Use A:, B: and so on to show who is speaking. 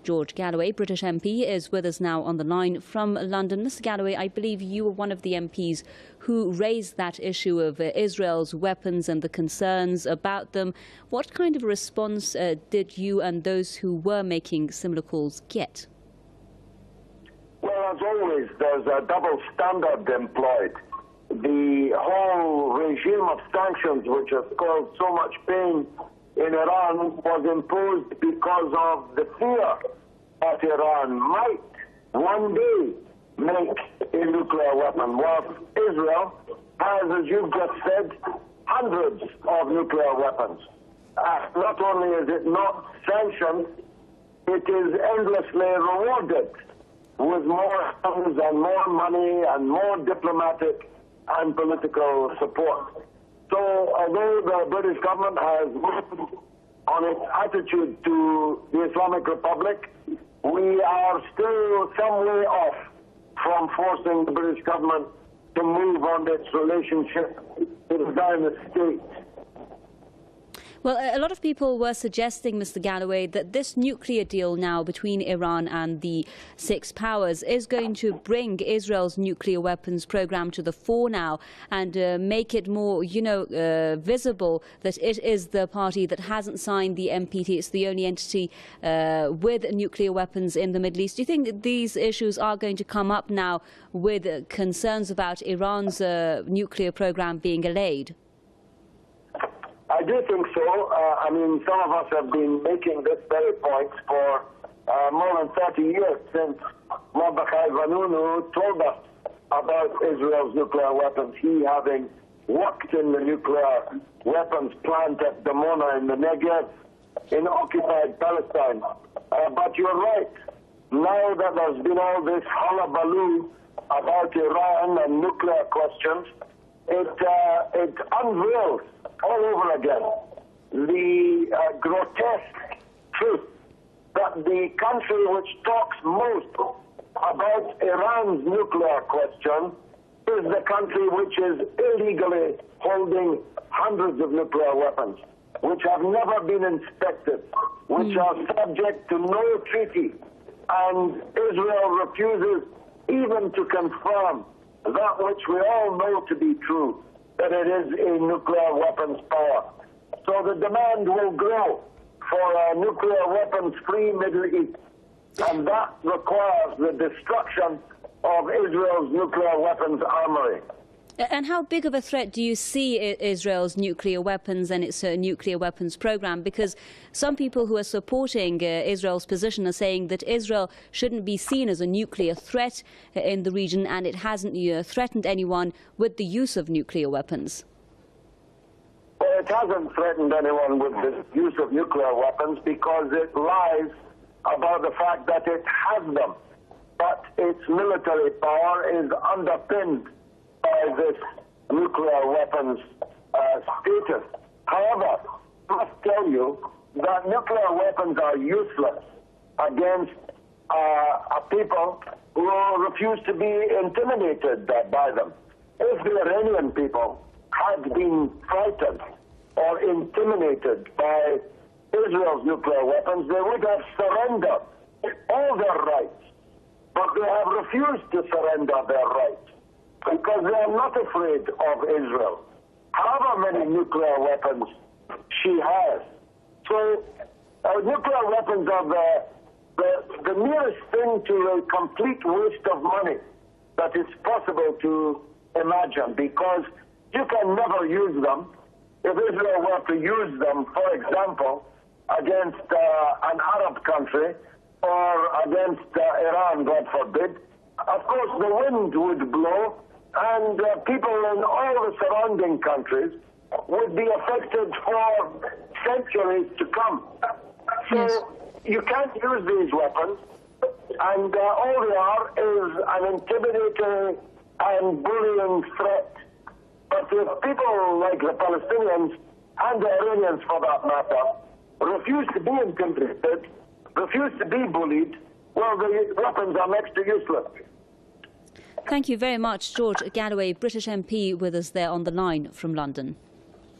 A: George Galloway, British MP, is with us now on the line from London. Mr. Galloway, I believe you were one of the MPs who raised that issue of Israel's weapons and the concerns about them. What kind of a response did you and those who were making similar calls get?
B: Well, as always, there's a double standard employed. The whole regime of sanctions, which has caused so much pain in Iran, was imposed because of the fear that Iran might one day make a nuclear weapon, whilst Israel has, as you've just said, hundreds of nuclear weapons. Not only is it not sanctioned, it is endlessly rewarded with more funds and more money and more diplomatic and political support. So although the British government has moved on its attitude to the Islamic Republic, we are still some way off from forcing the British government to move on its relationship with the Zionist state.
A: Well, a lot of people were suggesting, Mr. Galloway, that this nuclear deal now between Iran and the six powers is going to bring Israel's nuclear weapons program to the fore now and make it more, visible that it is the party that hasn't signed the NPT. It's the only entity with nuclear weapons in the Middle East. Do you think these issues are going to come up now with concerns about Iran's nuclear program being allayed?
B: I do think so. Some of us have been making this very point for more than 30 years, since Mordechai Vanunu told us about Israel's nuclear weapons, he having worked in the nuclear weapons plant at Dimona in the Negev in occupied Palestine. But you're right. Now that there's been all this hullabaloo about Iran and nuclear questions, it unveils all over again the grotesque truth that the country which talks most about Iran's nuclear question is the country which is illegally holding hundreds of nuclear weapons, which have never been inspected, which are subject to no treaty, and Israel refuses even to confirm that which we all know to be true, that it is a nuclear weapons power. So the demand will grow for a nuclear weapons-free Middle East, and that requires the destruction of Israel's nuclear weapons armory.
A: And how big of a threat do you see Israel's nuclear weapons and its nuclear weapons program? Because some people who are supporting Israel's position are saying that Israel shouldn't be seen as a nuclear threat in the region, and it hasn't threatened anyone with the use of nuclear weapons.
B: Well, it hasn't threatened anyone with the use of nuclear weapons because it lies about the fact that it has them. But its military power is underpinned by this nuclear weapons status. However, I must tell you that nuclear weapons are useless against people who refuse to be intimidated by them. If the Iranian people had been frightened or intimidated by Israel's nuclear weapons, they would have surrendered all their rights. But they have refused to surrender their rights because they are not afraid of Israel, however many nuclear weapons she has. So nuclear weapons are the nearest thing to a complete waste of money that is possible to imagine, because you can never use them. If Israel were to use them, for example, against an Arab country or against Iran, God forbid, of course the wind would blow and people in all the surrounding countries would be affected for centuries to come. So you can't use these weapons, and all they are is an intimidating and bullying threat. But if people like the Palestinians and the Iranians, for that matter, refuse to be intimidated, refuse to be bullied, well, the weapons are next to useless.
A: Thank you very much, George Galloway, British MP, with us there on the line from London.